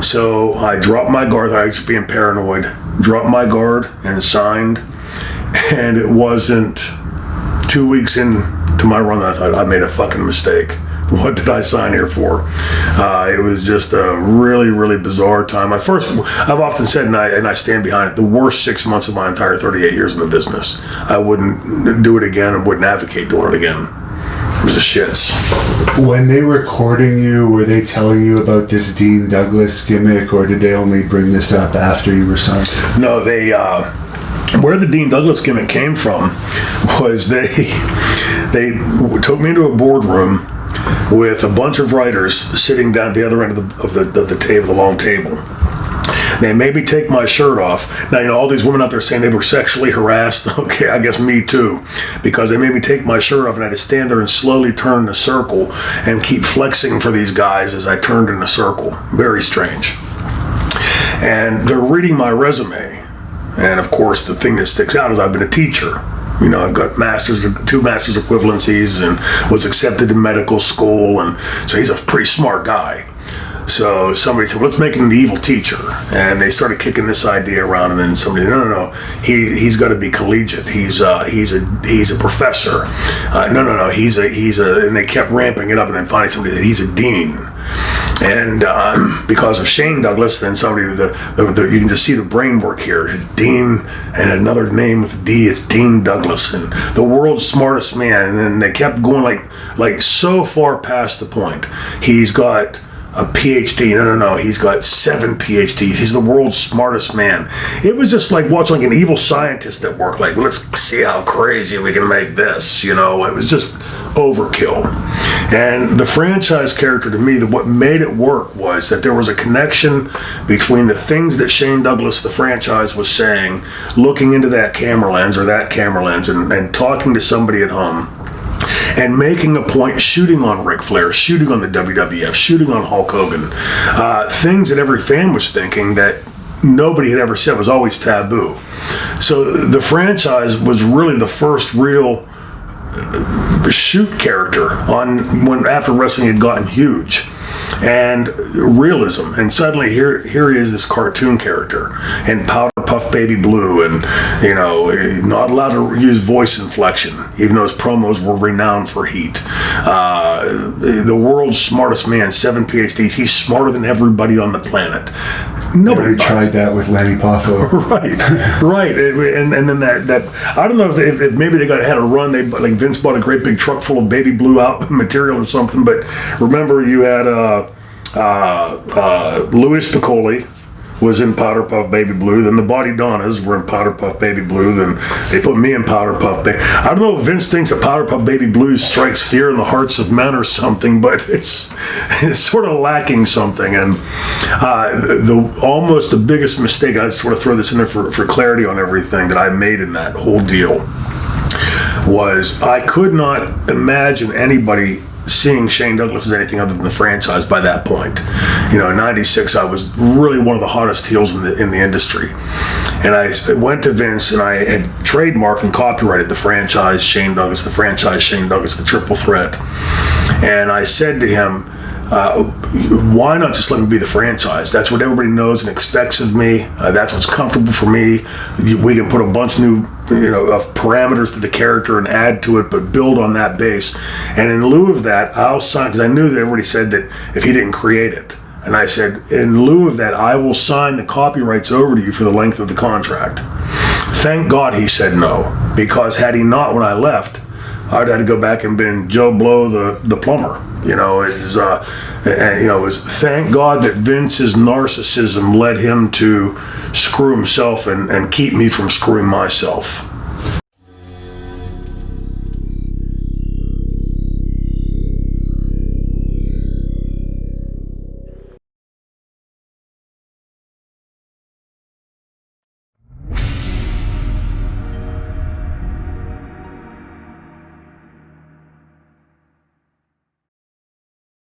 So I dropped my guard. I was being paranoid. Dropped my guard and signed. And it wasn't 2 weeks into my run that I thought I made a fucking mistake. What did I sign here for? It was just a really, really bizarre time. I've often said, and I stand behind it, the worst 6 months of my entire 38 years in the business. I wouldn't do it again and wouldn't advocate doing it again. It was the shits. When they were recording you, were they telling you about this Dean Douglas gimmick, or did they only bring this up after you were signed? No, they... where the Dean Douglas gimmick came from was they took me into a boardroom with a bunch of writers sitting down at the other end of the table, the long table. They made me take my shirt off. Now, all these women out there saying they were sexually harassed. Okay, I guess me too. Because they made me take my shirt off and I had to stand there and slowly turn in a circle and keep flexing for these guys as I turned in a circle. Very strange. And they're reading my resume. And of course, the thing that sticks out is I've been a teacher. I've got two master's equivalencies and was accepted to medical school. And so he's a pretty smart guy. So somebody said, well, let's make him the evil teacher. And they started kicking this idea around. And then somebody said, no. He's got to be collegiate. He's a professor. No. He's a, and they kept ramping it up. And then finally somebody said, he's a dean. And because of Shane Douglas, then somebody, you can just see the brain work here. His Dean, and another name with D is Dean Douglas, and the world's smartest man. And then they kept going like so far past the point. He's got a PhD. No. He's got 7 PhDs. He's the world's smartest man. It was just like watching like an evil scientist at work. Like, let's see how crazy we can make this. It was just overkill. And the franchise character, to me, what made it work was that there was a connection between the things that Shane Douglas, the franchise, was saying, looking into that camera lens and talking to somebody at home, and making a point, shooting on Ric Flair, shooting on the WWF, shooting on Hulk Hogan, things that every fan was thinking that nobody had ever said was always taboo. So the franchise was really the first real shoot character after wrestling had gotten huge. And realism, and suddenly here he is, this cartoon character in Powder Puff Baby Blue, and not allowed to use voice inflection, even though his promos were renowned for heat. The world's smartest man, 7 PhDs. He's smarter than everybody on the planet. Nobody tried that with Lanny Poffo. right, and then that I don't know if maybe they had a run. They like Vince bought a great big truck full of baby blue out material or something. But remember, you had Louis Piccoli was in Powder Puff Baby Blue. Then the Body Donnas were in Powder Puff Baby Blue. Then they put me in Powder Puff Baby. I don't know if Vince thinks that Powder Puff Baby Blue strikes fear in the hearts of men or something, but it's sort of lacking something. And almost the biggest mistake, I sort of throw this in there for clarity on everything that I made in that whole deal, was I could not imagine anybody seeing Shane Douglas as anything other than the franchise by that point. In '96, I was really one of the hottest heels in the industry. And I went to Vince and I had trademarked and copyrighted the franchise Shane Douglas, the Triple Threat. And I said to him, why not just let me be the franchise? That's what everybody knows and expects of me. That's what's comfortable for me. We can put a bunch of parameters to the character and add to it, but build on that base. And in lieu of that, I'll sign, because I knew that everybody said that if he didn't create it. And I said, in lieu of that, I will sign the copyrights over to you for the length of the contract. Thank God he said no, because had he not, when I left, I'd had to go back and been Joe Blow the plumber. It was thank God that Vince's narcissism led him to screw himself and keep me from screwing myself.